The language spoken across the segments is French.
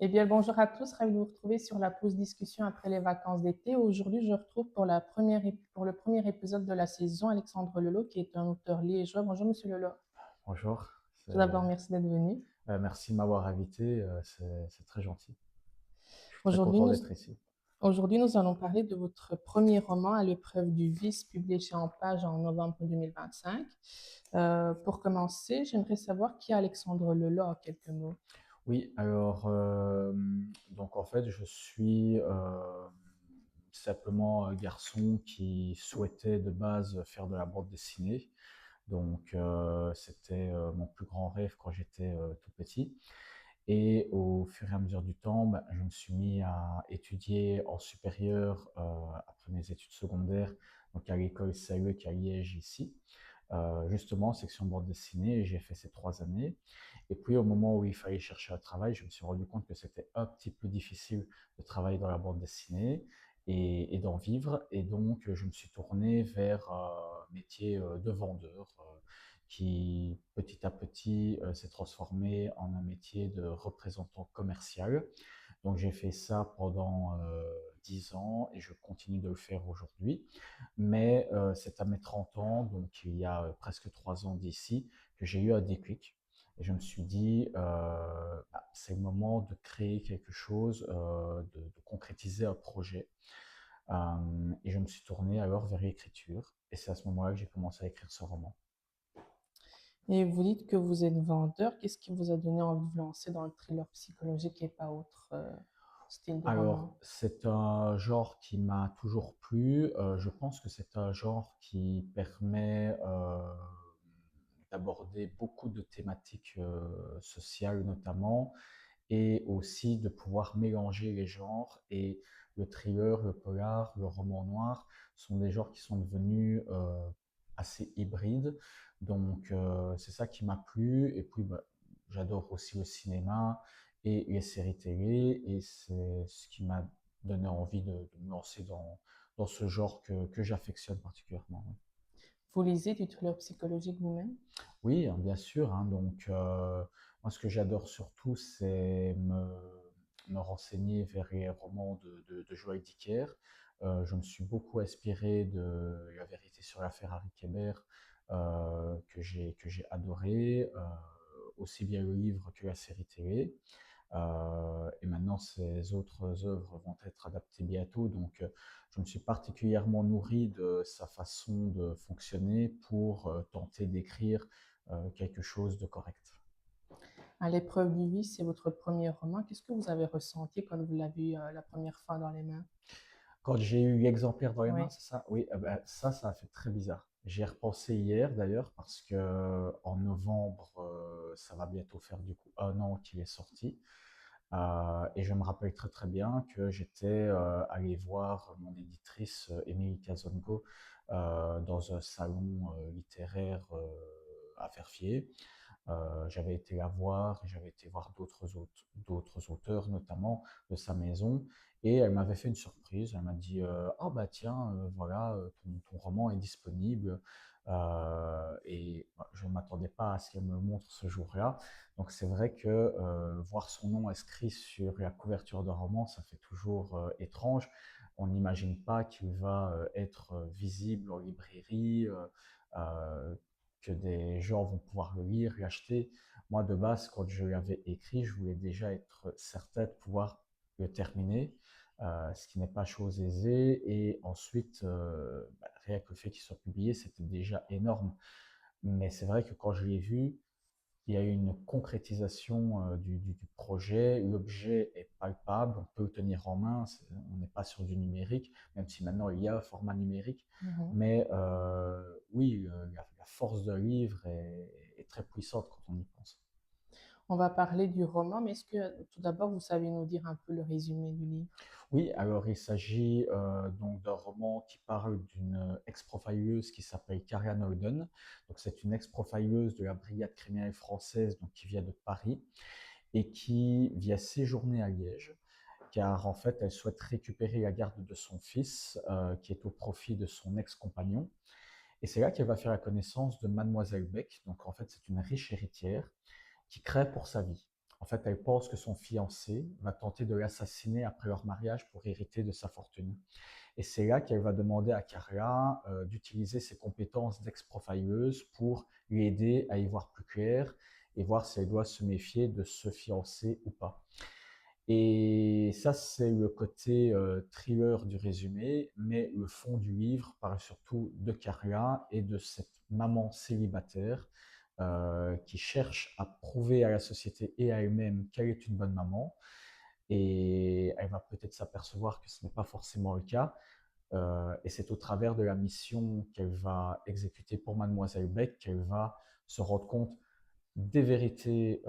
Eh bien, bonjour à tous, ravi de vous retrouver sur la pause discussion après les vacances d'été. Aujourd'hui, je retrouve pour le premier épisode de la saison Alexandre Lelot, qui est un auteur liégeois. Bonjour, monsieur Lelot. Bonjour, Tout d'abord, merci d'être venu. merci de m'avoir invité, c'est très gentil. Je suis très Aujourd'hui, content nous, d'être ici. aujourd'hui, nous allons parler de votre premier roman, À l'épreuve du vice, publié chez En Page en novembre 2025. Pour commencer, j'aimerais savoir qui est Alexandre Lelot en quelques mots. Oui, alors, donc en fait, je suis simplement un garçon qui souhaitait de base faire de la bande dessinée. Donc, c'était mon plus grand rêve quand j'étais tout petit. Et au fur et à mesure du temps, bah, je me suis mis à étudier en supérieur après mes études secondaires, donc à l'école SAE qui est à Liège ici, justement section bande dessinée, et j'ai fait ces 3 années. Et puis au moment où il fallait chercher un travail, je me suis rendu compte que c'était un petit peu difficile de travailler dans la bande dessinée et d'en vivre. Et donc je me suis tourné vers un métier de vendeur qui petit à petit s'est transformé en un métier de représentant commercial. Donc j'ai fait ça pendant 10 ans et je continue de le faire aujourd'hui. Mais c'est à mes 30 ans, donc il y a presque 3 ans d'ici, que j'ai eu un déclic. Et je me suis dit, bah, c'est le moment de créer quelque chose, de concrétiser un projet. Et je me suis tourné alors vers l'écriture. Et c'est à ce moment-là que j'ai commencé à écrire ce roman. Et vous dites que vous êtes vendeur. Qu'est-ce qui vous a donné envie de vous lancer dans le thriller psychologique et pas autre style de Alors, roman? c'est un genre qui m'a toujours plu. Je pense que c'est un genre qui permet d'aborder beaucoup de thématiques sociales notamment, et aussi de pouvoir mélanger les genres. Et le thriller, le polar, le roman noir sont des genres qui sont devenus assez hybrides. Donc, c'est ça qui m'a plu. Et puis, bah, j'adore aussi le cinéma et les séries télé. Et c'est ce qui m'a donné envie de me lancer dans ce genre que j'affectionne particulièrement. Vous lisez du thriller psychologique vous-même? Oui, hein, bien sûr, hein. Donc, moi, ce que j'adore surtout, c'est me renseigner vers les romans de Joël Dicker. Je me suis beaucoup inspiré de La vérité sur l'affaire Harry Kéber, que j'ai adoré, aussi bien le livre que la série télé. Et maintenant, ces autres œuvres vont être adaptées bientôt. Donc, je me suis particulièrement nourri de sa façon de fonctionner pour tenter d'écrire quelque chose de correct. À l'épreuve du vice, c'est votre premier roman. Qu'est-ce que vous avez ressenti quand vous l'avez eu la première fois dans les mains? Quand j'ai eu l'exemplaire dans les mains, Oui. c'est ça? Oui, ben, ça a fait très bizarre. J'y ai repensé hier d'ailleurs parce que en novembre, ça va bientôt faire du coup 1 an qu'il est sorti. Et je me rappelle très très bien que j'étais allé voir mon éditrice Émilie Kazongo dans un salon littéraire à Verviers. J'avais été la voir et j'avais été voir d'autres auteurs, notamment de sa maison. Et elle m'avait fait une surprise. Elle m'a dit ah bah tiens, voilà, ton roman est disponible. Et bah, je ne m'attendais pas à ce qu'elle me le montre ce jour-là. Donc c'est vrai que voir son nom inscrit sur la couverture d'un roman, ça fait toujours étrange. On n'imagine pas qu'il va être visible en librairie, euh, que des gens vont pouvoir le lire, l'acheter. Moi, de base, quand je l'avais écrit, je voulais déjà être certain de pouvoir le terminer, ce qui n'est pas chose aisée. Et ensuite, bah, rien que le fait qu'il soit publié, c'était déjà énorme. Mais c'est vrai que quand je l'ai vu, il y a eu une concrétisation du projet. L'objet est palpable, on peut le tenir en main. On n'est pas sur du numérique, même si maintenant il y a un format numérique. Mhm. Mais oui, la force d'un livre est très puissante quand on y pense. On va parler du roman, mais est-ce que tout d'abord, vous savez nous dire un peu le résumé du livre? Oui, alors il s'agit donc d'un roman qui parle d'une ex-profileuse qui s'appelle Karian Holden. Donc c'est une ex-profileuse de la brigade criminelle française, donc qui vient de Paris et qui vient séjourner à Liège, car en fait, elle souhaite récupérer la garde de son fils, qui est au profit de son ex-compagnon. Et c'est là qu'elle va faire la connaissance de Mademoiselle Beck. Donc en fait, c'est une riche héritière qui craint pour sa vie. En fait, elle pense que son fiancé va tenter de l'assassiner après leur mariage pour hériter de sa fortune. Et c'est là qu'elle va demander à Carla d'utiliser ses compétences d'ex-profileuse pour l'aider à y voir plus clair et voir si elle doit se méfier de se fiancer ou pas. Et ça, c'est le côté thriller du résumé, mais le fond du livre parle surtout de Carla et de cette maman célibataire qui cherche à prouver à la société et à elle-même qu'elle est une bonne maman. Et elle va peut-être s'apercevoir que ce n'est pas forcément le cas. Et c'est au travers de la mission qu'elle va exécuter pour Mademoiselle Beck qu'elle va se rendre compte des vérités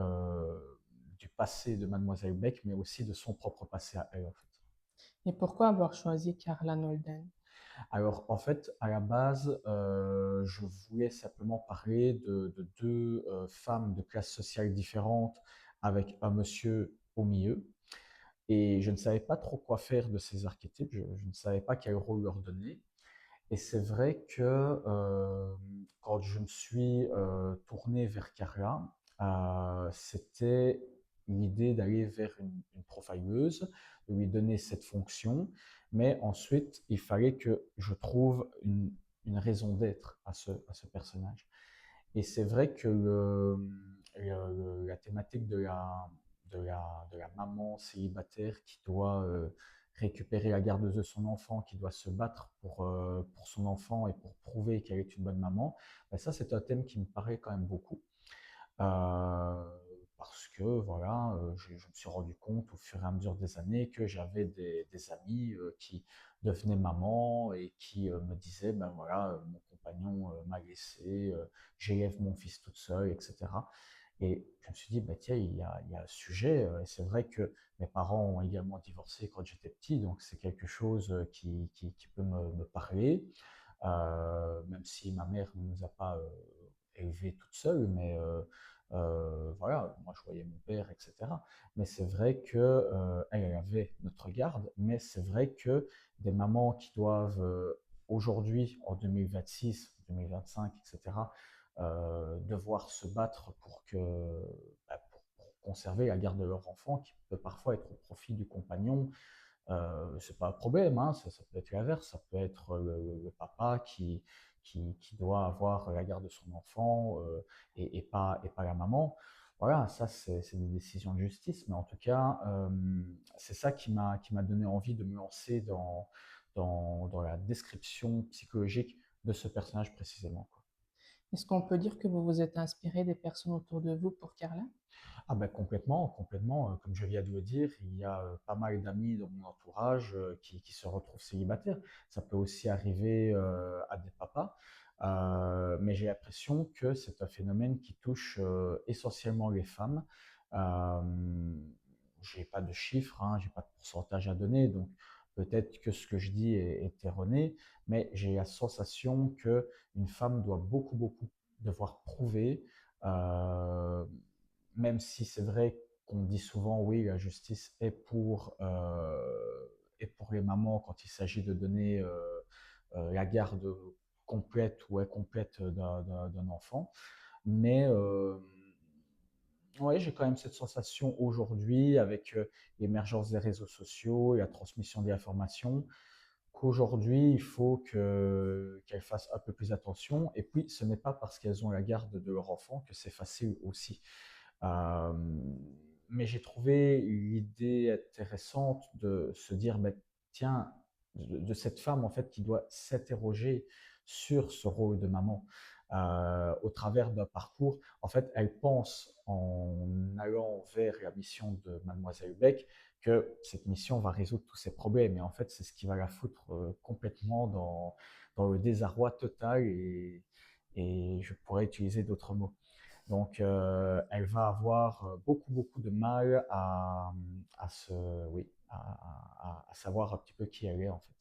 du passé de Mademoiselle Beck, mais aussi de son propre passé à elle, en fait. Et pourquoi avoir choisi Karla Nolden? Alors, en fait, à la base, je voulais simplement parler de deux femmes de classes sociales différentes avec un monsieur au milieu. Et je ne savais pas trop quoi faire de ces archétypes, je ne savais pas quel rôle leur donner. Et c'est vrai que quand je me suis tourné vers Carla, c'était l'idée d'aller vers une profileuse, de lui donner cette fonction, mais ensuite il fallait que je trouve une raison d'être à ce personnage. Et c'est vrai que la thématique de la maman célibataire qui doit récupérer la garde de son enfant, qui doit se battre pour son enfant et pour prouver qu'elle est une bonne maman, ben ça c'est un thème qui me paraît quand même beaucoup. Euh, Parce que voilà, je me suis rendu compte au fur et à mesure des années que j'avais des amis qui devenaient mamans et qui me disaient, ben voilà, mon compagnon m'a laissé, j'élève mon fils toute seule, etc. Et je me suis dit, bah, tiens, il y a un sujet. Et c'est vrai que mes parents ont également divorcé quand j'étais petit, donc c'est quelque chose qui peut me parler, même si ma mère ne nous a pas élevés toute seule, mais voilà, moi je voyais mon père, etc. Mais c'est vrai que elle avait notre garde, mais c'est vrai que des mamans qui doivent aujourd'hui, en 2026, 2025, etc., devoir se battre pour conserver la garde de leur enfant, qui peut parfois être au profit du compagnon, c'est pas un problème, hein, ça peut être l'inverse, ça peut être le papa qui doit avoir la garde de son enfant et pas la maman. Voilà, ça c'est des décisions de justice, mais en tout cas, c'est ça qui m'a donné envie de me lancer dans la description psychologique de ce personnage précisément, quoi. Est-ce qu'on peut dire que vous vous êtes inspiré des personnes autour de vous pour Karla? Ah ben complètement, complètement. Comme je viens de le dire, il y a pas mal d'amis dans mon entourage qui se retrouvent célibataires. Ça peut aussi arriver à des papas. Mais j'ai l'impression que c'est un phénomène qui touche essentiellement les femmes. Euh, j'ai pas de chiffres, hein, j'ai pas de pourcentage à donner, donc peut-être que ce que je dis est erroné, mais j'ai la sensation que une femme doit beaucoup devoir prouver euh, même si c'est vrai qu'on dit souvent, oui, la justice est pour les mamans quand il s'agit de donner la garde complète ou incomplète d'un enfant. Mais ouais, j'ai quand même cette sensation aujourd'hui, avec l'émergence des réseaux sociaux et la transmission des informations, qu'aujourd'hui, il faut qu'elles fassent un peu plus attention. Et puis, ce n'est pas parce qu'elles ont la garde de leur enfant que c'est facile aussi. Euh, mais j'ai trouvé l'idée intéressante de se dire, bah, tiens, de cette femme en fait qui doit s'interroger sur ce rôle de maman au travers d'un parcours. En fait, elle pense en allant vers la mission de Mademoiselle Beck que cette mission va résoudre tous ses problèmes. Et en fait, c'est ce qui va la foutre complètement dans le désarroi total et je pourrais utiliser d'autres mots. Donc, elle va avoir beaucoup de mal à se, oui, à savoir un petit peu qui elle est en fait.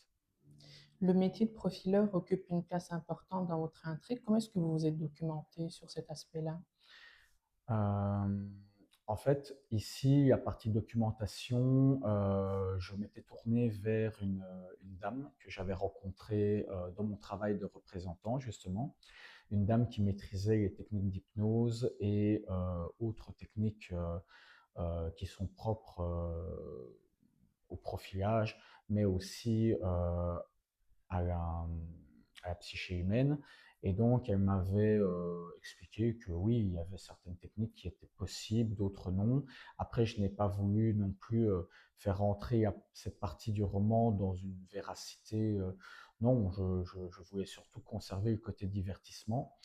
Le métier de profileur occupe une place importante dans votre intrigue. Comment est-ce que vous vous êtes documenté sur cet aspect-là? Euh, En fait, ici, la partie documentation, je m'étais tourné vers une dame que j'avais rencontrée dans mon travail de représentant, justement. Une dame qui maîtrisait les techniques d'hypnose et autres techniques qui sont propres au profilage, mais aussi à à la psyché humaine. Et donc, elle m'avait expliqué que oui, il y avait certaines techniques qui étaient possibles, d'autres non. Après, je n'ai pas voulu non plus faire rentrer cette partie du roman dans une véracité. Non, je voulais surtout conserver le côté divertissement,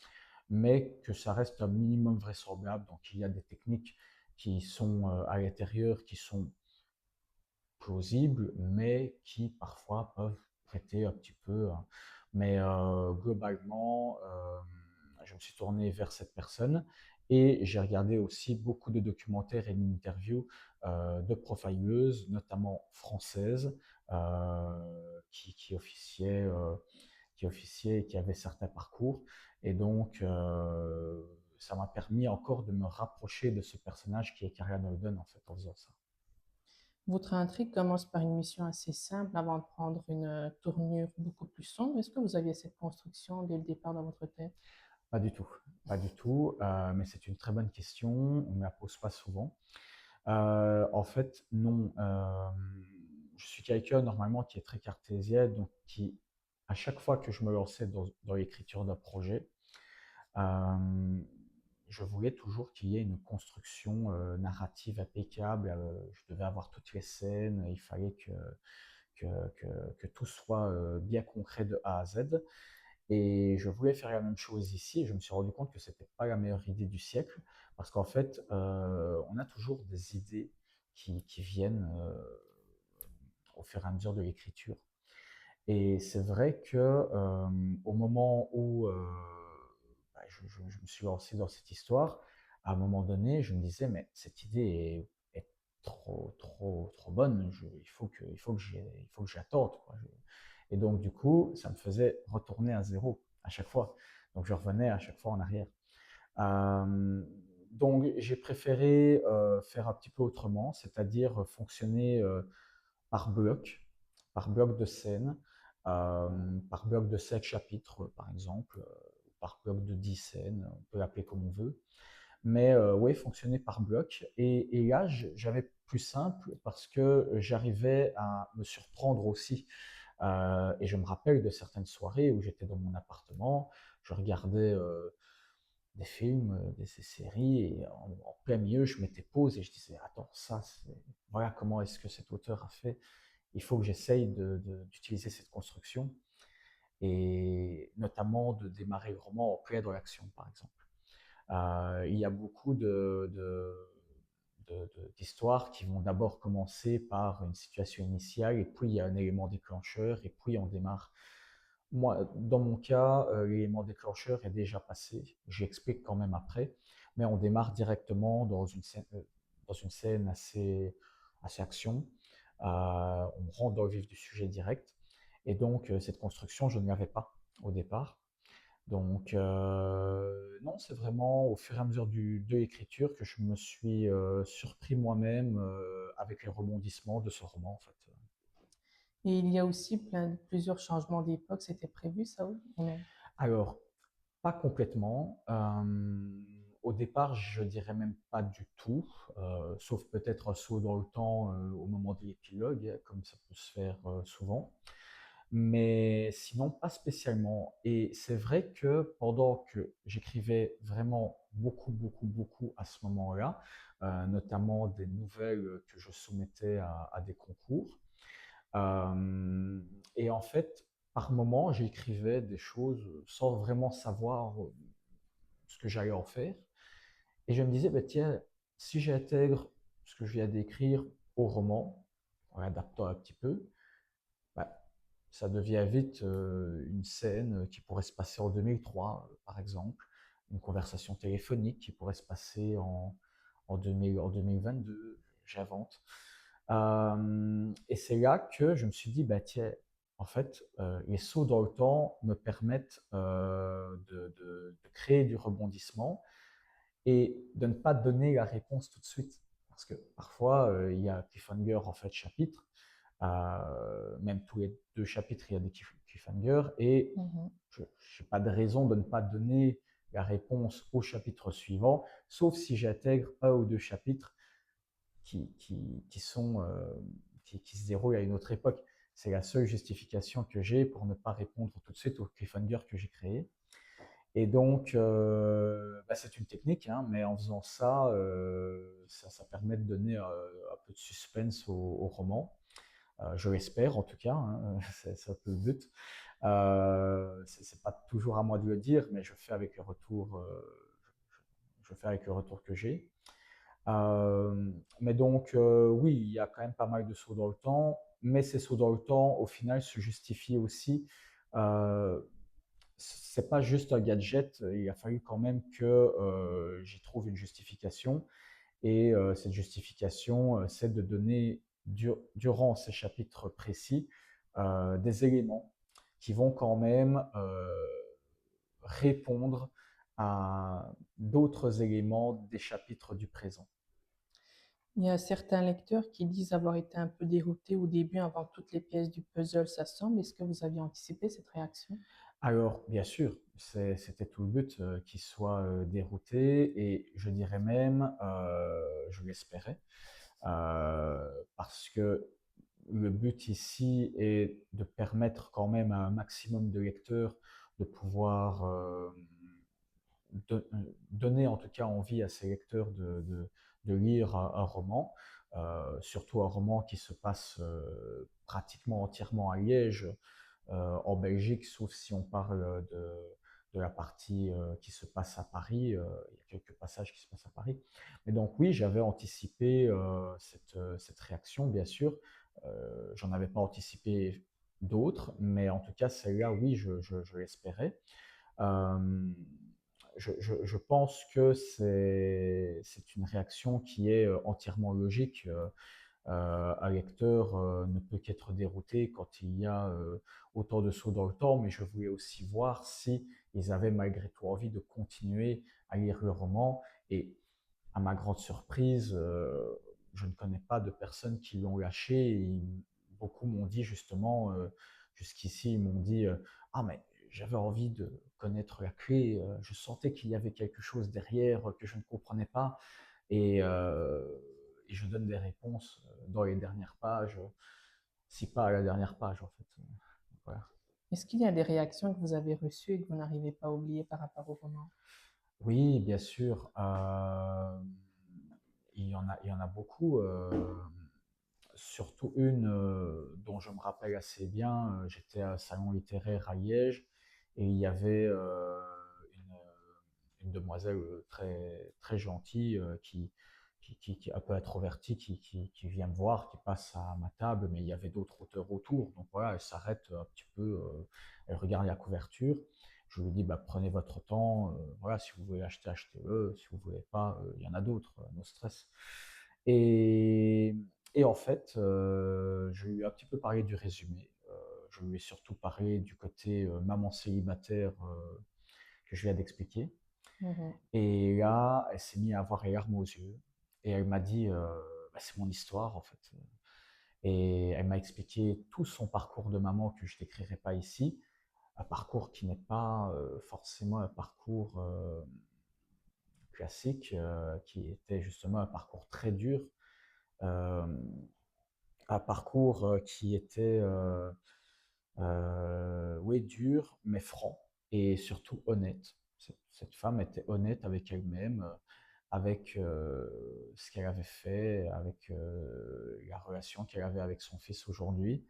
mais que ça reste un minimum vraisemblable. Donc, il y a des techniques qui sont à l'intérieur, qui sont plausibles, mais qui parfois peuvent prêter un petit peu, hein. Mais globalement, je me suis tourné vers cette personne et j'ai regardé aussi beaucoup de documentaires et d'interviews de profileuses, notamment françaises, qui qui officiaient et qui avaient certains parcours. Et donc, ça m'a permis encore de me rapprocher de ce personnage qui est Karian Holden en fait en faisant ça. Votre intrigue commence par une mission assez simple avant de prendre une tournure beaucoup plus sombre. Est-ce que vous aviez cette construction dès le départ dans votre tête? Pas du tout, pas du tout, mais c'est une très bonne question, on ne me la pose pas souvent. En fait, non, je suis quelqu'un normalement qui est très cartésien, donc qui, à chaque fois que je me lançais dans l'écriture d'un projet, hem, je voulais toujours qu'il y ait une construction, narrative impeccable, je devais avoir toutes les scènes, il fallait que que tout soit, bien concret de A à Z. Et je voulais faire la même chose ici, et je me suis rendu compte que c'était pas la meilleure idée du siècle, parce qu'en fait, on a toujours des idées qui viennent au fur et à mesure de l'écriture. Et c'est vrai que au moment où bah, je me suis lancé dans cette histoire, à un moment donné, je me disais, mais cette idée est trop bonne, il faut que j'y attende, quoi. Et donc, du coup, ça me faisait retourner à zéro à chaque fois. Donc, je revenais à chaque fois en arrière. Euh, donc, j'ai préféré faire un petit peu autrement, c'est-à-dire fonctionner par bloc de scènes, par bloc de 7 chapitres, par exemple, par bloc de 10 scènes, on peut l'appeler comme on veut. Mais oui, fonctionner par bloc. Et là, j'avais plus simple parce que j'arrivais à me surprendre aussi. Et je me rappelle de certaines soirées où j'étais dans mon appartement, je regardais des films, des séries, et en plein milieu, je m'étais pause et je disais, attends, voilà comment est-ce que cet auteur a fait. Il faut que j'essaye d'utiliser cette construction, et notamment de démarrer le roman en plein dans l'action, par exemple. Il y a beaucoup d'histoires qui vont d'abord commencer par une situation initiale, et puis il y a un élément déclencheur, et puis on démarre. Moi, dans mon cas, l'élément déclencheur est déjà passé, j'explique quand même après, mais on démarre directement dans une scène assez action. On rentre dans le vif du sujet direct, et donc cette construction, je ne l'avais pas au départ. Donc, non, c'est vraiment au fur et à mesure de l'écriture que je me suis surpris moi-même avec les rebondissements de ce roman, en fait. Et il y a aussi plusieurs changements d'époque. C'était prévu, ça, oui, ou non? Alors, pas complètement. Au départ, je dirais même pas du tout, sauf peut-être un saut dans le temps au moment de l'épilogue, comme ça peut se faire souvent. Mais sinon, pas spécialement. Et c'est vrai que pendant que j'écrivais vraiment beaucoup à ce moment-là, notamment des nouvelles que je soumettais à des concours, euh, et en fait, par moments, j'écrivais des choses sans vraiment savoir ce que j'allais en faire. Et je me disais, bah, tiens, si j'intègre ce que je viens d'écrire au roman, en l'adaptant un petit peu, bah, ça devient vite une scène qui pourrait se passer en 2003, par exemple, une conversation téléphonique qui pourrait se passer en 2022, j'invente. Et c'est là que je me suis dit, bah, tiens, en fait, les sauts dans le temps me permettent de créer du rebondissement et de ne pas donner la réponse tout de suite. Parce que parfois, il y a un cliffhanger en fait chapitre, même tous les 2 chapitres, il y a des cliffhangers, et Mhm. je n'ai pas de raison de ne pas donner la réponse au chapitre suivant, sauf si j'intègre 1 ou 2 chapitres qui se déroulent à une autre époque. C'est la seule justification que j'ai pour ne pas répondre tout de suite au cliffhanger que j'ai créé. Et donc, bah, c'est une technique, hein, mais en faisant ça, ça permet de donner un peu de suspense au roman. Je l'espère en tout cas, hein, c'est un peu le but. C'est pas toujours à moi de le dire, mais je fais avec le retour, je fais avec le retour que j'ai. Mais donc, oui, il y a quand même pas mal de sauts dans le temps, mais ces sauts dans le temps, au final, se justifient aussi. Euh, c'est pas juste un gadget, il a fallu quand même que j'y trouve une justification. Et cette justification, c'est de donner, durant ces chapitres précis, des éléments qui vont quand même répondre à d'autres éléments des chapitres du présent. Il y a certains lecteurs qui disent avoir été un peu déroutés au début avant que toutes les pièces du puzzle s'assemblent. Est-ce que vous aviez anticipé cette réaction? Alors, bien sûr, c'était tout le but qu'ils soient déroutés et je dirais même, je l'espérais, parce que le but ici est de permettre quand même à un maximum de lecteurs de pouvoir donner en tout cas envie à ces lecteurs de lire un roman, surtout un roman qui se passe pratiquement entièrement à Liège, en Belgique, sauf si on parle de la partie qui se passe à Paris. Il y a quelques passages qui se passent à Paris. Mais donc oui, j'avais anticipé cette réaction, bien sûr. J'en avais pas anticipé d'autres, mais en tout cas, celle-là, oui, je l'espérais. Euh, je pense que c'est une réaction qui est entièrement logique. Un lecteur ne peut qu'être dérouté quand il y a autant de sauts dans le temps, mais je voulais aussi voir si ils avaient malgré tout envie de continuer à lire le roman. Et à ma grande surprise, je ne connais pas de personnes qui l'ont lâché. Et beaucoup m'ont dit justement, jusqu'ici, ils m'ont dit ah, mais j'avais envie de connaître la clé, je sentais qu'il y avait quelque chose derrière que je ne comprenais pas. Et, et je donne des réponses dans les dernières pages, si pas à la dernière page en fait. Voilà. Est-ce qu'il y a des réactions que vous avez reçues et que vous n'arrivez pas à oublier par rapport au roman? Oui, bien sûr. Il y en a beaucoup. Surtout une dont je me rappelle assez bien. J'étais à un salon littéraire à Liège et il y avait une demoiselle très, très gentille qui est un peu introvertie, qui vient me voir, qui passe à ma table, mais il y avait d'autres auteurs autour. Donc voilà, elle s'arrête un petit peu, elle regarde la couverture. Je lui dis, bah, prenez votre temps, voilà, si vous voulez acheter, achetez-le, si vous ne voulez pas, il y en a d'autres, no stress. Et, et en fait, je lui ai un petit peu parlé du résumé. Je lui ai surtout parlé du côté maman célibataire que je viens d'expliquer. Mhm. Et là, elle s'est mise à avoir les larmes aux yeux. Et elle m'a dit, bah, c'est mon histoire en fait. Et elle m'a expliqué tout son parcours de maman que je ne décrirai pas ici. Un parcours qui n'est pas forcément un parcours classique, qui était justement un parcours très dur. Euh, un parcours qui était oui, dur, mais franc et surtout honnête. Cette femme était honnête avec elle-même, avec ce qu'elle avait fait, avec la relation qu'elle avait avec son fils aujourd'hui.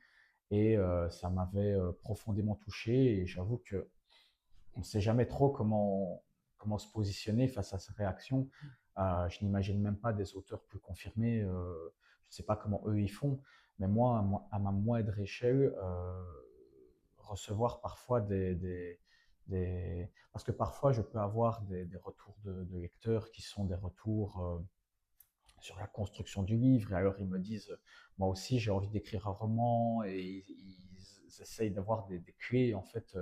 Et ça m'avait profondément touché. Et j'avoue que on ne sait jamais trop comment se positionner face à cette réaction. Je n'imagine même pas des auteurs plus confirmés. Je ne sais pas comment eux ils font, mais moi à ma moindre échelle, recevoir parfois Parce que parfois je peux avoir des retours de lecteurs qui sont des retours sur la construction du livre, et alors ils me disent, moi aussi j'ai envie d'écrire un roman, et ils essayent d'avoir des clés en fait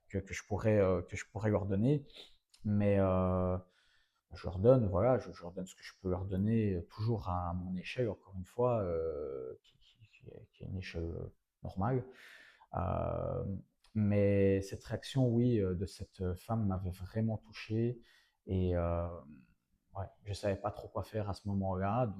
que je pourrais leur donner, mais je leur donne, voilà, je leur donne ce que je peux leur donner, toujours à mon échelle, encore une fois, qui est une échelle normale. Euh, mais cette réaction, oui, de cette femme m'avait vraiment touché, et ouais, je ne savais pas trop quoi faire à ce moment-là,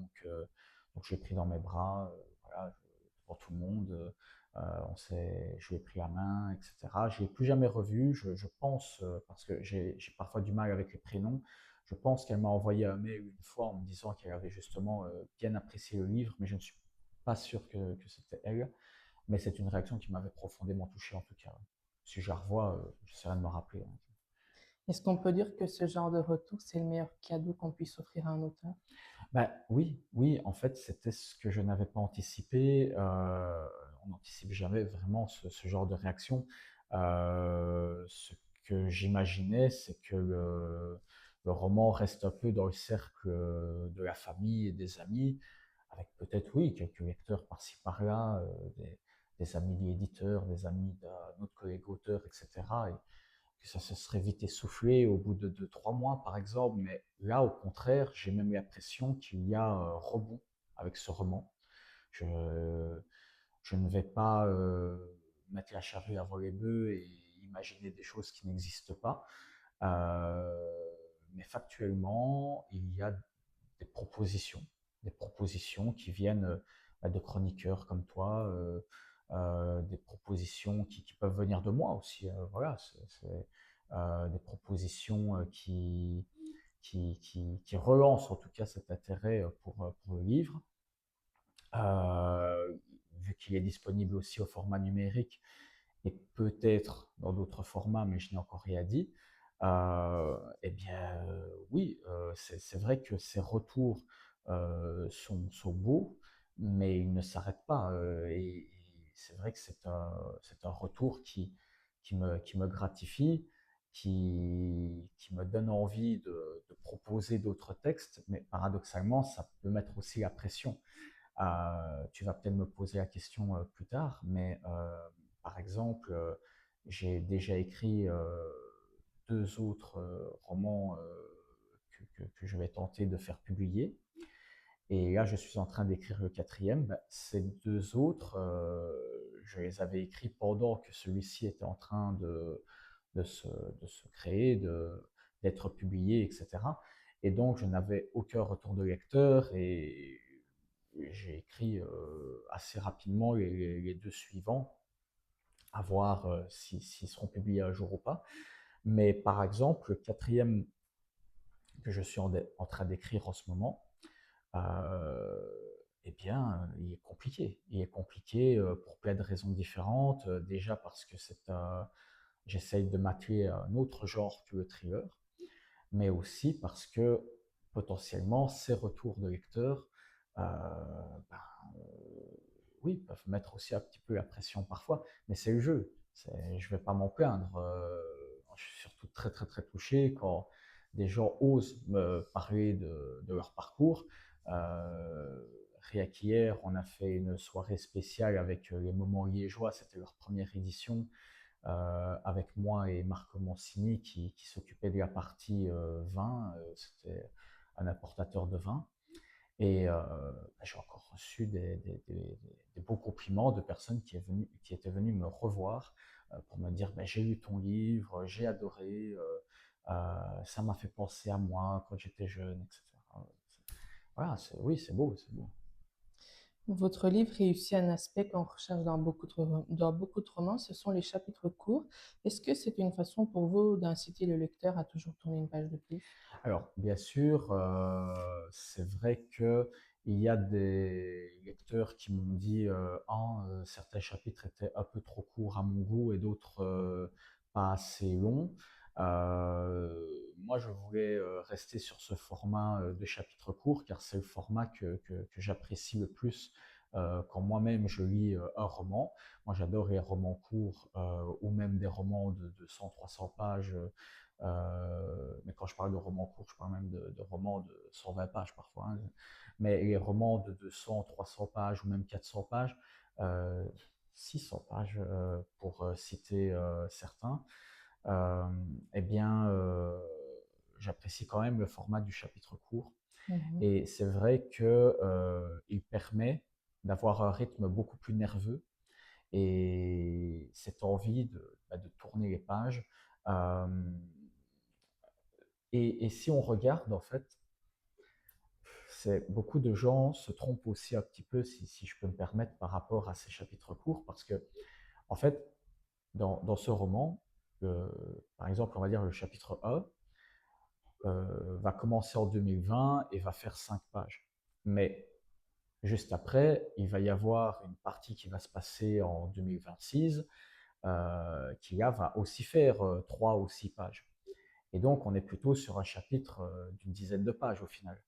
Donc je l'ai pris dans mes bras, voilà, devant tout le monde. Je lui ai pris la main, etc. Je ne l'ai plus jamais revu. Je pense, parce que j'ai parfois du mal avec les prénoms, je pense qu'elle m'a envoyé un mail une fois en me disant qu'elle avait justement bien apprécié le livre, mais je ne suis pas sûr que c'était elle. Mais c'est une réaction qui m'avait profondément touché en tout cas. Si je la revois, j'essaierai de me rappeler, hein. Est-ce qu'on peut dire que ce genre de retour, c'est le meilleur cadeau qu'on puisse offrir à un auteur? Bah, oui, oui, en fait, c'était ce que je n'avais pas anticipé. On n'anticipe jamais vraiment ce genre de réaction. Ce que j'imaginais, c'est que le roman reste un peu dans le cercle de la famille et des amis, avec peut-être, oui, quelques lecteurs par-ci par-là, des amis de l'éditeur, des amis d'un autre collègue auteur, etc. Et que ça se serait vite essoufflé au bout de 2, 3 mois, par exemple. Mais là, au contraire, j'ai même l'impression qu'il y a un rebond avec ce roman. Je, je ne vais pas mettre la charrue avant les bœufs et imaginer des choses qui n'existent pas. Mais factuellement, il y a des propositions qui viennent de chroniqueurs comme toi, des propositions qui peuvent venir de moi aussi. Voilà, c'est des propositions qui relancent en tout cas cet intérêt pour le livre. Euh, Vu qu'il est disponible aussi au format numérique et peut-être dans d'autres formats, mais je n'ai encore rien dit, eh bien oui, c'est vrai que ces retours sont beaux, mais ils ne s'arrêtent pas. Et c'est vrai que c'est un retour qui me gratifie, qui me donne envie de proposer d'autres textes, mais paradoxalement, ça peut mettre aussi la pression. Tu vas peut-être me poser la question plus tard, mais par exemple, j'ai déjà écrit deux autres romans que je vais tenter de faire publier. Et là, je suis en train d'écrire le quatrième. Bah, ces deux autres, je les avais écrits pendant que celui-ci était en train de se créer, d'être publié, etc. Et donc, je n'avais aucun retour de lecteur et j'ai écrit assez rapidement les deux suivants, à voir s'ils seront publiés un jour ou pas. Mais par exemple, le quatrième que je suis en train d'écrire en ce moment, euh, eh bien, il est compliqué. Il est compliqué pour plein de raisons différentes. Déjà parce que j'essaye de m'atteler à un autre genre que le thriller, mais aussi parce que potentiellement ces retours de lecteurs, euh, ben, oui, peuvent mettre aussi un petit peu la pression parfois, mais c'est le jeu. Je ne vais pas m'en plaindre. Je suis surtout très très très touché quand des gens osent me parler de leur parcours. Euh, Rien qu'hier, on a fait une soirée spéciale avec les Moments Liégeois, c'était leur première édition, avec moi et Marco Mancini qui s'occupait de la partie vin. C'était un importateur de vin. Et j'ai encore reçu des beaux compliments de personnes qui étaient venues me revoir pour me dire ben, j'ai lu ton livre, j'ai adoré, ça m'a fait penser à moi quand j'étais jeune, etc. Voilà, oui, c'est beau, c'est beau. Votre livre réussit un aspect qu'on recherche dans beaucoup de romans, ce sont les chapitres courts. Est-ce que c'est une façon pour vous d'inciter le lecteur à toujours tourner une page de plus? Alors, bien sûr, c'est vrai que il y a des lecteurs qui m'ont dit ah, certains chapitres étaient un peu trop courts à mon goût et d'autres pas assez longs. Moi, je voulais rester sur ce format de chapitres courts car c'est le format que j'apprécie le plus quand moi-même je lis un roman. Moi, j'adore les romans courts ou même des romans de 200, 300 pages. Mais quand je parle de romans courts, je parle même de romans de 120 pages parfois, hein. Mais les romans de 200, 300 pages ou même 400 pages, euh, 600 pages pour citer certains, euh, eh bien, j'apprécie quand même le format du chapitre court. Mhm. Et c'est vrai qu'il permet d'avoir un rythme beaucoup plus nerveux et cette envie de tourner les pages. Et si on regarde, en fait, c'est beaucoup de gens se trompent aussi un petit peu, si je peux me permettre, par rapport à ces chapitres courts, parce que, en fait, dans ce roman, euh, par exemple, on va dire le chapitre 1 va commencer en 2020 et va faire 5 pages. Mais juste après, il va y avoir une partie qui va se passer en 2026 qui là va aussi faire 3 ou 6 pages. Et donc, on est plutôt sur un chapitre d'une dizaine de pages au final.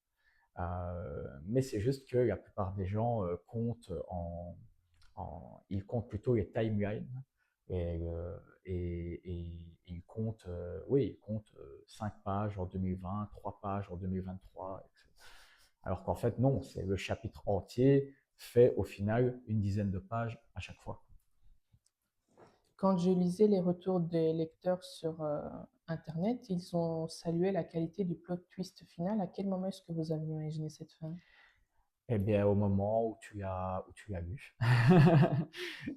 Mais c'est juste que la plupart des gens comptent ils comptent plutôt les timelines et, ils comptent, oui, ils comptent 5 pages en 2020, 3 pages en 2023, etc. Alors qu'en fait, non, c'est le chapitre entier fait au final une dizaine de pages à chaque fois. Quand je lisais les retours des lecteurs sur Internet, ils ont salué la qualité du plot twist final. À quel moment est-ce que vous avez imaginé cette fin? Eh bien, au moment où tu l'as lu.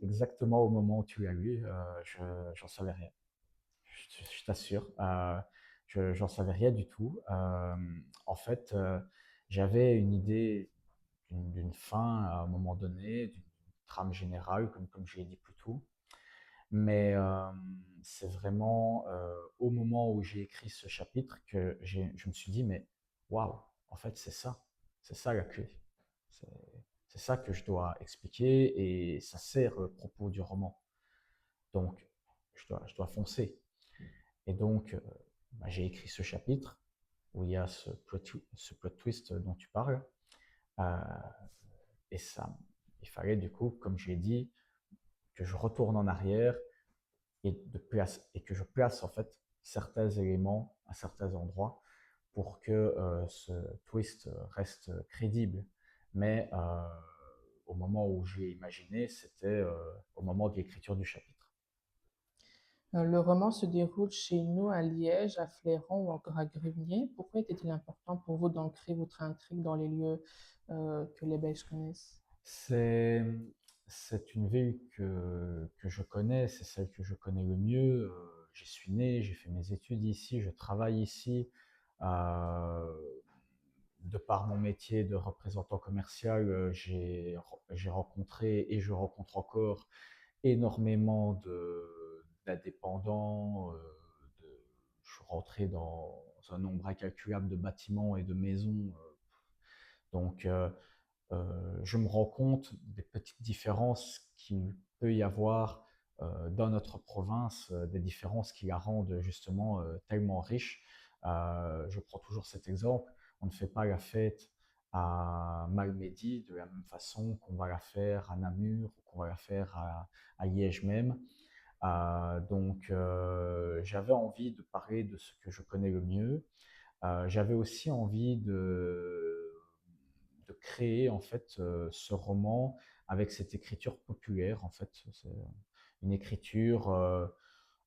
Exactement au moment où tu l'as lu, j'en savais rien. Je t'assure. J'en savais rien du tout. En fait, j'avais une idée d'une fin à un moment donné, d'une trame générale, comme je l'ai dit plus tôt. Mais c'est vraiment au moment où j'ai écrit ce chapitre que je me suis dit, mais waouh, en fait, c'est ça la clé. C'est c'est ça que je dois expliquer et ça sert le propos du roman. Donc, je dois foncer. Et donc, bah, j'ai écrit ce chapitre où il y a ce plot twist dont tu parles. Euh, et ça, il fallait du coup, comme je l'ai dit, que je retourne en arrière et que je place en fait certains éléments à certains endroits pour que ce twist reste crédible. Mais au moment où j'ai imaginé, c'était au moment de l'écriture du chapitre. Le roman se déroule chez nous à Liège, à Fléron ou encore à Grigny. Pourquoi était-il important pour vous d'ancrer votre intrigue dans les lieux que les Belges connaissent? C'est, c'est une ville que je connais, c'est celle que je connais le mieux. J'y suis né, j'ai fait mes études ici, je travaille ici. Euh, de par mon métier de représentant commercial, j'ai rencontré et je rencontre encore énormément d'indépendants. Je suis rentré dans un nombre incalculable de bâtiments et de maisons. Donc, je me rends compte des petites différences qu'il peut y avoir dans notre province, des différences qui la rendent justement tellement riche. Je prends toujours cet exemple, on ne fait pas la fête à Malmedy de la même façon qu'on va la faire à Namur ou qu'on va la faire à Liège même. J'avais envie de parler de ce que je connais le mieux. J'avais aussi envie de créer en fait ce roman avec cette écriture populaire. En fait, c'est une écriture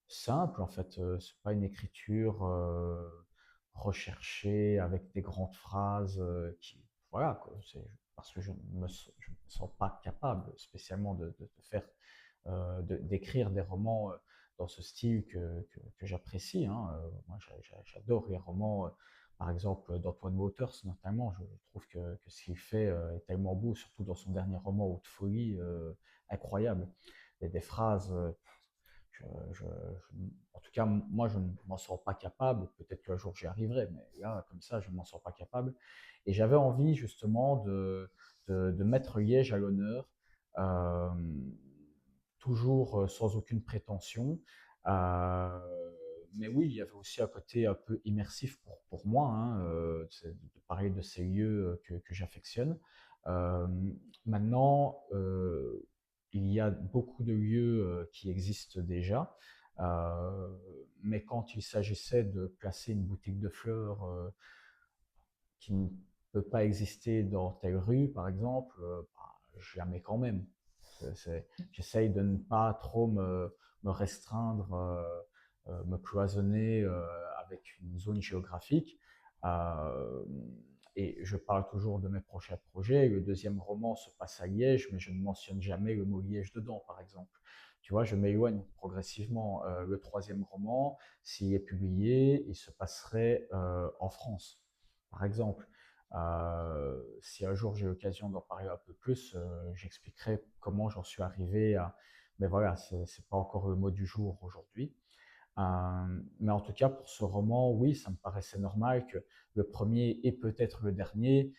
simple. En fait, c'est pas une écriture recherchée avec des grandes phrases qui, voilà, quoi, parce que je me sens pas capable spécialement de faire, d'écrire des romans dans ce style que j'apprécie, hein. Moi, j'adore les romans par exemple d'Antoine Waters notamment. Je trouve que ce qu'il fait est tellement beau, surtout dans son dernier roman Haute Folie, incroyable. Il y a des phrases, je- je- en tout cas moi je ne m'en sens pas capable, peut-être qu'un jour j'y arriverai, mais là comme ça je ne m'en sens pas capable. Et j'avais envie justement de mettre Liège à l'honneur, euh, toujours sans aucune prétention. Euh, mais oui, il y avait aussi un côté un peu immersif pour moi, hein, de parler de ces lieux que j'affectionne. Euh, Maintenant, il y a beaucoup de lieux qui existent déjà, euh, mais quand il s'agissait de placer une boutique de fleurs qui ne peut pas exister dans telle rue, par exemple, bah, je la mets quand même. J'essaye de ne pas trop me restreindre, me cloisonner avec une zone géographique. Euh, et je parle toujours de mes prochains projets. Le deuxième roman se passe à Liège, mais je ne mentionne jamais le mot Liège dedans, par exemple. Tu vois, je m'éloigne progressivement. Le troisième roman, s'il est publié, il se passerait en France, par exemple. Si un jour j'ai l'occasion d'en parler un peu plus, j'expliquerai comment j'en suis arrivé à. Mais voilà, c'est pas encore le mot du jour aujourd'hui. Mais en tout cas, pour ce roman, oui, ça me paraissait normal que le premier et peut-être le dernier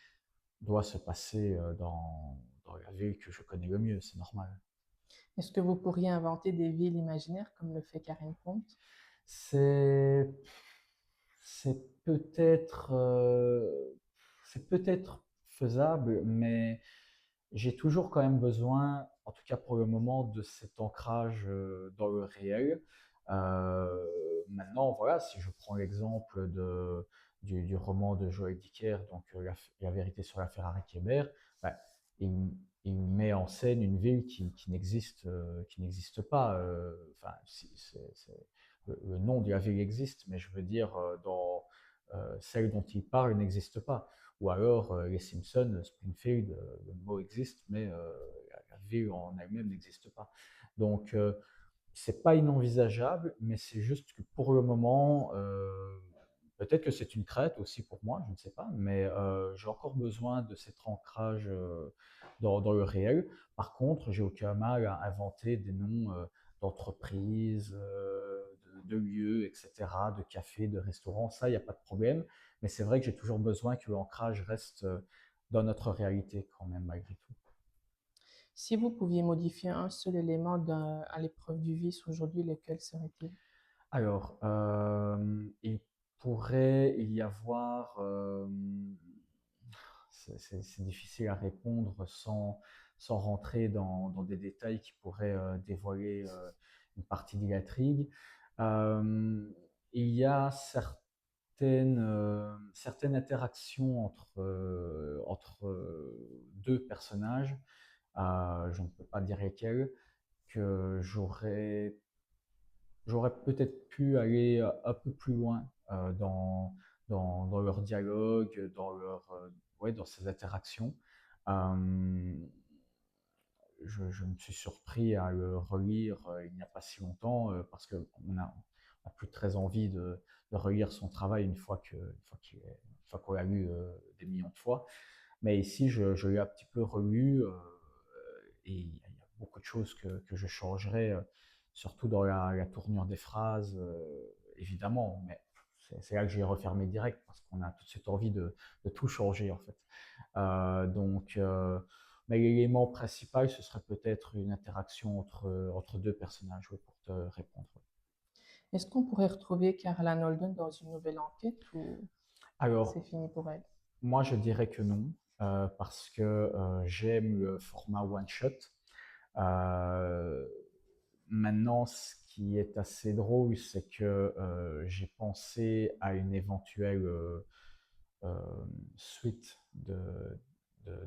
doit se passer dans la ville que je connais le mieux, c'est normal. Est-ce que vous pourriez inventer des villes imaginaires comme le fait Karen Pont? C'est c'est peut-être c'est peut-être faisable, mais j'ai toujours quand même besoin, en tout cas pour le moment, de cet ancrage dans le réel. Maintenant, voilà, si je prends l'exemple du roman de Joël Dicker, donc La vérité sur l'affaire Harry Kéber, bah, il, il met en scène une ville qui n'existe pas. Enfin, le nom de la ville existe, mais je veux dire, celle dont il parle n'existe pas. Ou alors, les Simpsons, Springfield, le mot existe, mais la ville en elle-même n'existe pas. Donc, c'est pas inenvisageable, mais c'est juste que pour le moment, peut-être que c'est une crête aussi pour moi, je ne sais pas, mais j'ai encore besoin de cet ancrage dans le réel. Par contre, j'ai aucun mal à inventer des noms d'entreprises, de lieux, etc., de cafés, de restaurants. Ça, il n'y a pas de problème. Mais c'est vrai que j'ai toujours besoin que l'ancrage reste dans notre réalité quand même, malgré tout. Si vous pouviez modifier un seul élément à l'épreuve du vice aujourd'hui, lequel serait-il? Alors, il pourrait y avoir, c'est difficile à répondre sans rentrer dans des détails qui pourraient dévoiler une partie de l'intrigue. Euh, il y a certaines interactions entre deux personnages, je ne peux pas dire lesquels, que j'aurais peut-être pu aller un peu plus loin dans leur dialogue, ouais, dans ces interactions. Euh, je me suis surpris à le relire il n'y a pas si longtemps parce qu'on a plus très envie de relire son travail une fois qu'on l'a lu des millions de fois. Mais ici, je l'ai un petit peu relu et il y a beaucoup de choses que je changerais, surtout dans la tournure des phrases, évidemment. Mais c'est là que j'ai refermé direct parce qu'on a tout de suite envie de tout changer en fait. Donc, mais l'élément principal, ce serait peut-être une interaction entre deux personnages, oui, pour te répondre. Oui. Est-ce qu'on pourrait retrouver Caroline Holden dans une nouvelle enquête ou c'est Alors, fini pour elle? moi, je dirais que non, parce que j'aime le format one-shot. Euh, Maintenant, ce qui est assez drôle, c'est que j'ai pensé à une éventuelle euh, suite de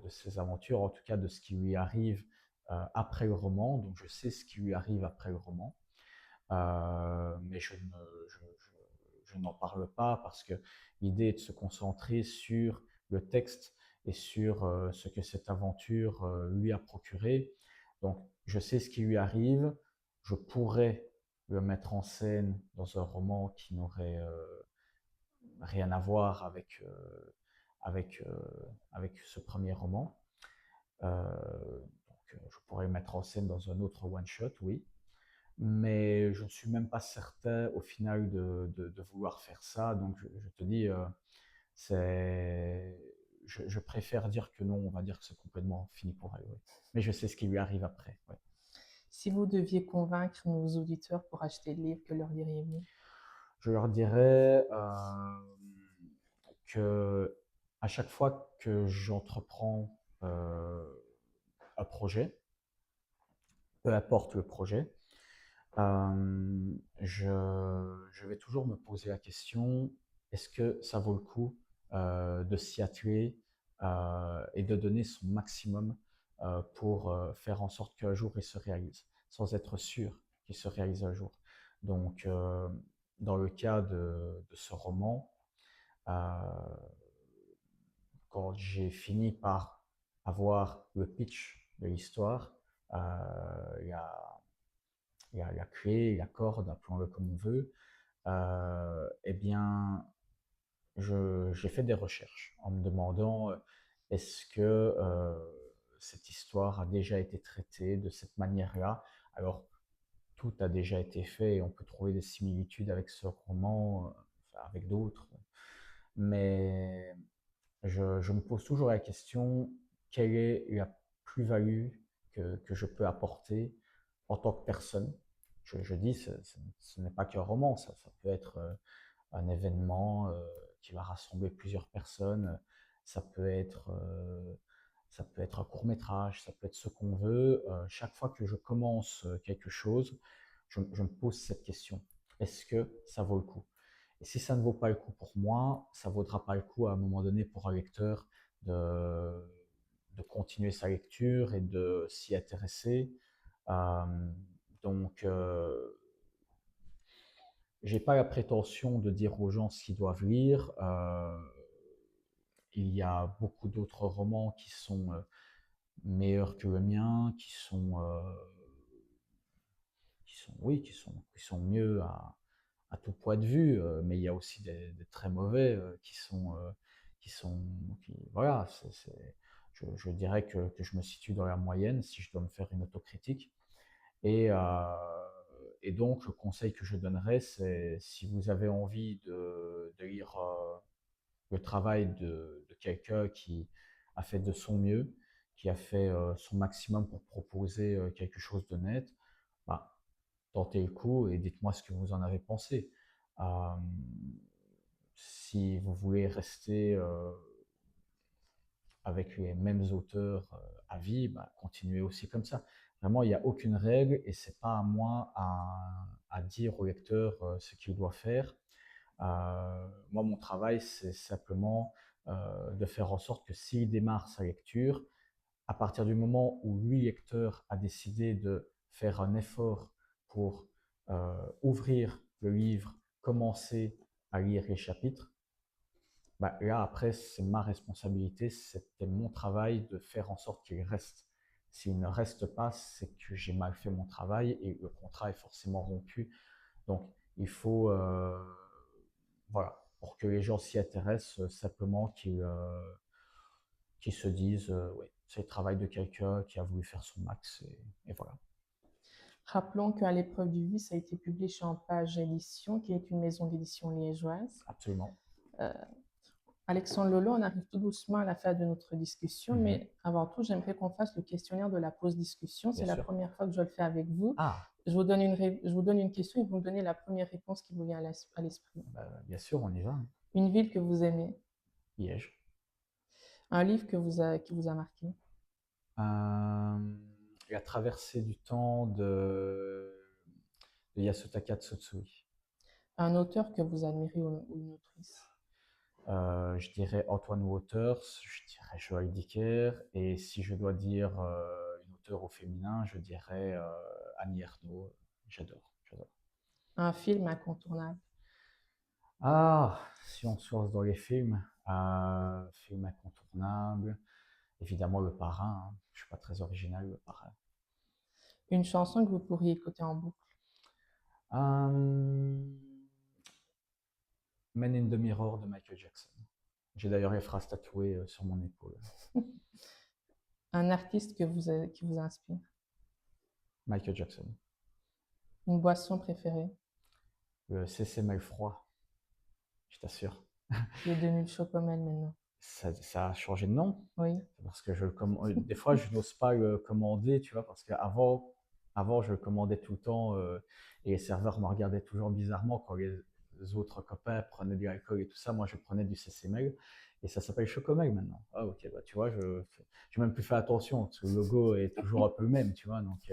ses aventures, en tout cas de ce qui lui arrive après le roman. Donc, je sais ce qui lui arrive après le roman, mais je n'en parle pas parce que l'idée est de se concentrer sur le texte et sur ce que cette aventure lui a procuré. Donc, je sais ce qui lui arrive, je pourrais le mettre en scène dans un roman qui n'aurait rien à voir avec, avec ce premier roman. Je pourrais le mettre en scène dans un autre one-shot, oui, mais je ne suis même pas certain au final de vouloir faire ça. Donc je te dis, je préfère dire que non, on va dire que c'est complètement fini pour elle. Ouais. Mais je sais ce qui lui arrive après. Ouais. Si vous deviez convaincre nos auditeurs pour acheter le livre, que leur diriez-vous? Je leur dirais que à chaque fois que j'entreprends un projet, peu importe le projet, je vais toujours me poser la question, est-ce que ça vaut le coup de s'y atteler et de donner son maximum pour faire en sorte qu'un jour il se réalise, sans être sûr qu'il se réalise un jour. Donc, dans le cas de ce roman, euh, quand j'ai fini par avoir le pitch de l'histoire, il y a la clé, la corde, appelons-le comme on veut, eh bien, j'ai fait des recherches en me demandant est-ce que cette histoire a déjà été traitée de cette manière-là? Alors, tout a déjà été fait et on peut trouver des similitudes avec ce roman, enfin, avec d'autres. Mais je me pose toujours la question, quelle est la plus-value que je peux apporter en tant que personne? Je dis, ce n'est pas qu'un roman, ça peut être un événement qui va rassembler plusieurs personnes, ça peut être, euh, ça peut être un court-métrage, ça peut être ce qu'on veut. Chaque fois que je commence quelque chose, je me pose cette question. Est-ce que ça vaut le coup? Et si ça ne vaut pas le coup pour moi, ça ne vaudra pas le coup à un moment donné pour un lecteur de, de continuer sa lecture et de s'y intéresser. Euh, donc, j'ai pas la prétention de dire aux gens ce qu'ils doivent lire. Il y a beaucoup d'autres romans qui sont meilleurs que le mien, oui, qui sont mieux à tout point de vue, mais il y a aussi des très mauvais qui sont, voilà, je dirais que je me situe dans la moyenne si je dois me faire une autocritique. Et, et donc, le conseil que je donnerais, c'est si vous avez envie de lire le travail de quelqu'un qui a fait de son mieux, qui a fait son maximum pour proposer quelque chose d'honnête, bah, tentez le coup et dites-moi ce que vous en avez pensé. Euh, si vous voulez rester avec les mêmes auteurs à vie, bah, continuez aussi comme ça. Vraiment, il n'y a aucune règle et c'est pas à moi à dire au lecteur ce qu'il doit faire. Moi, mon travail, c'est simplement de faire en sorte que s'il démarre sa lecture, à partir du moment où lui, lecteur, a décidé de faire un effort pour ouvrir le livre, commencer à lire les chapitres, bah, là, après, c'est ma responsabilité, c'était mon travail de faire en sorte qu'il reste. S'il ne reste pas, c'est que j'ai mal fait mon travail et le contrat est forcément rompu. Donc, il faut, voilà, pour que les gens s'y intéressent, simplement qu'ils se disent, oui, c'est le travail de quelqu'un qui a voulu faire son max, et voilà, Rappelons qu'à l'épreuve du vice a été publié chez Page Édition, qui est une maison d'édition liégeoise. absolument. Euh, Alexandre Lolo, on arrive tout doucement à la fin de notre discussion, Mhm, mais avant tout, j'aimerais qu'on fasse le questionnaire de la pause discussion. bien C'est la sûr. première fois que je le fais avec vous. Ah, Je vous donne une question et vous me donnez la première réponse qui vous vient à l'esprit. bah, bien sûr, on y va, hein. Une ville que vous aimez, Liège. un livre qui vous a marqué, Euh, la traversée du temps de Yasutaka Tsutsui. un auteur que vous admirez ou une autrice. Je dirais Antoine Waters, je dirais Joël Dicker, et si je dois dire une auteure au féminin, je dirais Annie Ernaux. J'adore, j'adore. Un film incontournable. Ah, si on se lance dans les films, film incontournable, évidemment Le Parrain, hein. Je suis pas très original, Le Parrain. Une chanson que vous pourriez écouter en boucle. Euh, Men in the Mirror de Michael Jackson. J'ai d'ailleurs les phrases tatouées sur mon épaule. Un artiste qui vous inspire. Michael Jackson. Une boisson préférée, Le CCML froid, je t'assure. qui est devenu le Chocomel maintenant. Ça a changé de nom. Oui. Parce que des fois, je n'ose pas le commander, tu vois, parce qu'avant, je le commandais tout le temps et les serveurs me regardaient toujours bizarrement quand les autres copains prenaient du alcool et tout ça. Moi, je prenais du CCML et ça s'appelle Chocomel maintenant. Ah, ok, bah tu vois, je même plus fait attention parce que le logo est toujours un peu le même, tu vois. Donc,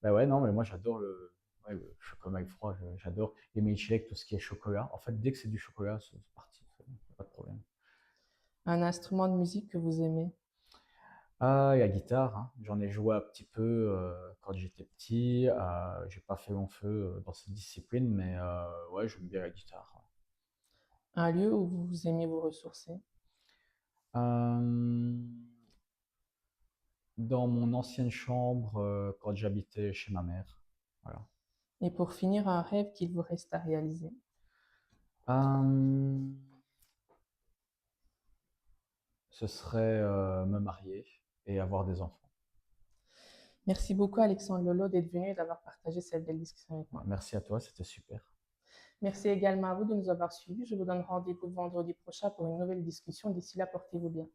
bah ouais, non, mais moi, j'adore ouais, le Chocomel froid, j'adore les milkshakes, tout ce qui est chocolat. En fait, dès que c'est du chocolat, c'est parti, pas de problème. Un instrument de musique que vous aimez. Ah, la guitare, hein. J'en ai joué un petit peu quand j'étais petit. J'ai pas fait long feu dans cette discipline, mais ouais, j'aime bien la guitare. Un lieu où vous aimez vous ressourcer. Euh, Dans mon ancienne chambre, quand j'habitais chez ma mère. Voilà. Et pour finir, un rêve qu'il vous reste à réaliser. Euh, ce serait me marier et avoir des enfants. Merci beaucoup Alexandre Lolo d'être venu et d'avoir partagé cette belle discussion avec moi. Merci à toi, c'était super. Merci également à vous de nous avoir suivis. Je vous donne rendez-vous vendredi prochain pour une nouvelle discussion. D'ici là, portez-vous bien.